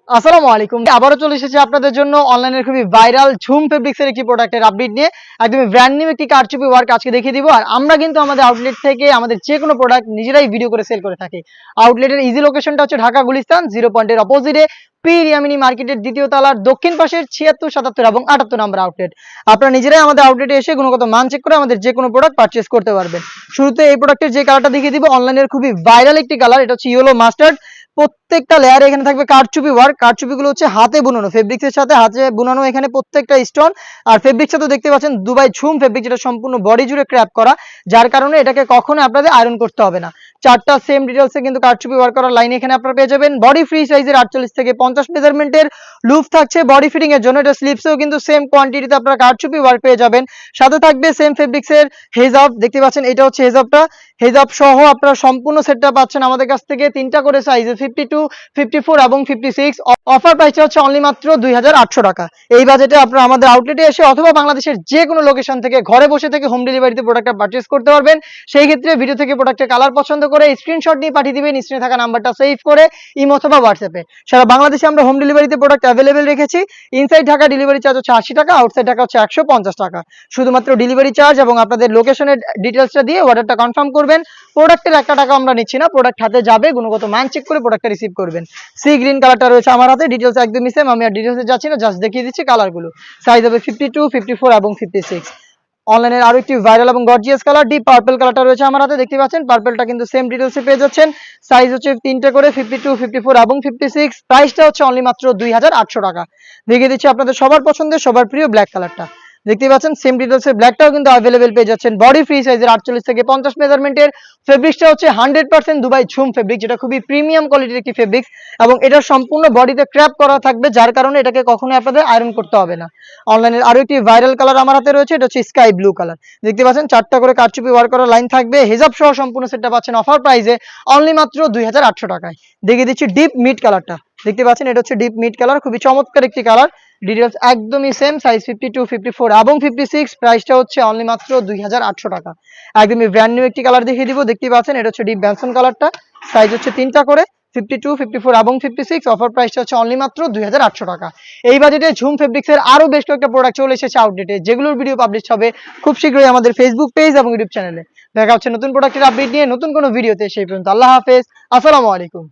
আসসালামু আলাইকুম। আবারও চলে এসেছি আপনাদের জন্য অনলাইনের খুবই ভাইরাল ঝুম ফেব্রিক্সের একটি প্রোডাক্টের আপডেট নিয়ে। একদমই ব্র্যান্ড নিউ একটি কারচুপি ওয়ার্ক আজকে দেখিয়ে দিব। আর আমরা কিন্তু আমাদের আউটলেট থেকে আমাদের যেকোনো প্রোডাক্ট নিজেরাই ভিডিও করে সেল করে থাকি। আউটলেটের ইজি লোকেশনটা হচ্ছে ঢাকা গুলিস্তান 0 পয়েন্টের অপোজিটে পি রিয়ামিনি মার্কেটের দ্বিতীয় তলার দক্ষিণ পাশের 76, 77 এবং 78 নম্বর আউটলেট। আপনারা নিজেরাই আমাদের আউটলেটে এসে গুণগত মান চেক করে আমাদের যেকোনো প্রোডাক্ট পারচেজ করতে পারবেন। শুরুতে এই প্রোডাক্টের যে কালারটা দেখিয়ে দিব অনলাইনের খুবই ভাইরাল একটি কালার, এটা হচ্ছে ইয়েলো মাস্টার্ড। প্রত্যেকটা লেয়ারে এখানে থাকবে কারচুপি ওয়ার্ক। কারচুপি গুলো হচ্ছে হাতে বুনানো, ফেব্রিক্সের সাথে হাতে বুনানো এখানে প্রত্যেকটা স্টোন। আর ফেব্রিক্সটা তো দেখতে পাচ্ছেন দুবাই ঝুম ফেব্রিক, যেটা সম্পূর্ণ বডি জুড়ে ক্র্যাপ করা, যার কারণে এটাকে কখনো আপনাদের আয়রন করতে হবে না। চারটা সেম ডিটেলসে কিন্তু কারচুপি ওয়ার্ক করার লাইন এখানে আপনারা পেয়ে যাবেন। বডি ফ্রি সাইজের 48 থেকে 50 মেজারমেন্টের লুপ থাকছে বডি ফিটিং এর জন্য। এটা স্লিপসেও কিন্তু সেম কোয়ান্টিটিতে আপনারা কারচুপি ওয়ার্ক পেয়ে যাবেন। সাথে থাকবে সেম ফেব্রিক্সের হেজাব, দেখতে পাচ্ছেন এটা হচ্ছে হেজাবটা। হেজাব সহ আপনারা সম্পূর্ণ সেটটা পাচ্ছেন আমাদের কাছ থেকে তিনটা করে সাইজে 52, 54 এবং 56। অফার প্রাইসটা হচ্ছে অনলি মাত্র 2800 টাকা। এই বাজেটে আপনারা আমাদের আউটলেটে এসে অথবা বাংলাদেশের যে কোনো লোকেশন থেকে ঘরে বসে থেকে হোম ডেলিভারিতে প্রোডাক্টটা পারচেজ করতে পারবেন। সেই ক্ষেত্রে ভিডিও থেকে প্রোডাক্টের কালার পছন্দ করে স্ক্রিনশট নিয়ে পাঠিয়ে দিবেন স্ক্রিনে থাকা নাম্বারটা সেভ করে ইমো অথবা হোয়াটসঅ্যাপে। সারা বাংলাদেশে আমরা হোম ডেলিভারিতে প্রোডাক্ট অ্যাভেলেবেল রেখেছি। ইনসাইড ঢাকা ডেলিভারি চার্জ হচ্ছে 80 টাকা, আউটসাইড ঢাকা হচ্ছে 150 টাকা। শুধুমাত্র ডেলিভারি চার্জ এবং আপনাদের লোকেশনের ডিটেলসটা দিয়ে অর্ডারটা কনফার্ম করবেন। প্রোডাক্টের একটা টাকা আমরা নিচ্ছি না, প্রোডাক্ট হাতে যাবে, গুণগত মান চেক করে প্রোডাক্টটা রিসিভ করবেন। সি গ্রিন কালারটা রয়েছে আমার হাতে, ডিটেলস একদমই সেম, আমি আর ডিটেলসে যাচ্ছি না, জাস্ট দেখিয়ে দিচ্ছি কালারগুলো। সাইজ হবে 52, 54 এবং 56। অনলাইনের আরো একটি ভাইরাল এবং গর্জিয়াস কালার ডিপ পার্পল কালারটা রয়েছে আমার হাতে, দেখতে পাচ্ছেন পার্পলটা কিন্তু সেম ডিটেলসে পেয়ে যাচ্ছেন। সাইজ হচ্ছে তিনটে করে 52, 54 এবং 56। প্রাইসটা হচ্ছে অনলি মাত্র 2800 টাকা। দেখিয়ে দিচ্ছি আপনাদের সবার পছন্দের সবার প্রিয় ব্ল্যাক কালারটা, দেখতে পাচ্ছেন সেম ডিটেলসে ব্ল্যাকটাও কিন্তু अवेलेबल পেয়ে যাচ্ছেন। বডি ফ্রি সাইজের 48 থেকে 50 মেজারমেন্টের। ফেব্রিক্সটা হচ্ছে 100% দুবাই ঝুম ফেব্রিক, যেটা খুবই প্রিমিয়াম কোয়ালিটির একটি ফেব্রিক্স এবং এটা সম্পূর্ণ বডিতে ক্র্যাপ করা থাকবে, যার কারণে এটাকে কখনোই আপনাদের আয়রন করতে হবে না। অনলাইনের আরো একটি ভাইরাল কালার আমার হাতে রয়েছে, এটা হচ্ছে স্কাই ব্লু কালার। দেখতে পাচ্ছেন চারটা করে কারচুপি ওয়ার্ক করা লাইন থাকবে, হেজাব সহ সম্পূর্ণ সেটটা পাচ্ছেন অফার প্রাইসে অনলি মাত্র 2800 টাকায়। দেখিয়ে দিচ্ছি ডিপ মিড কালারটা, দেখতে পাচ্ছেন এটা হচ্ছে ডিপ মিড কালার, খুবই চমৎকার একটি কালার। ডিটেলস একদমই সেম, সাইজ 52, 54 এবং 56। প্রাইসটা হচ্ছে অনলি মাত্র 2800 টাকা। একদমই ব্র্যান্ড নিউ একটি কালার দেখিয়ে দিব, দেখতে পাচ্ছেন এটা হচ্ছে ডিপ ব্যানসন কালারটা। সাইজ হচ্ছে তিনটা করে 52, 54 এবং 56। অফার প্রাইসটা হচ্ছে অনলি মাত্র 2800 টাকা। এই বাজেটে ঝুম ফেব্রিক্সের আরো বেশ কয়েকটা প্রোডাক্ট চলে এসেছে আউটলেটে, যেগুলোর ভিডিও পাবলিশ হবে খুব শীঘ্রই আমাদের ফেসবুক পেজ এবং ইউটিউব চ্যানেলে। দেখা হচ্ছে নতুন প্রোডাক্টের আপডেট নিয়ে নতুন কোনো ভিডিওতে। সেই পর্যন্ত আল্লাহ হাফেজ, আসসালামু আলাইকুম।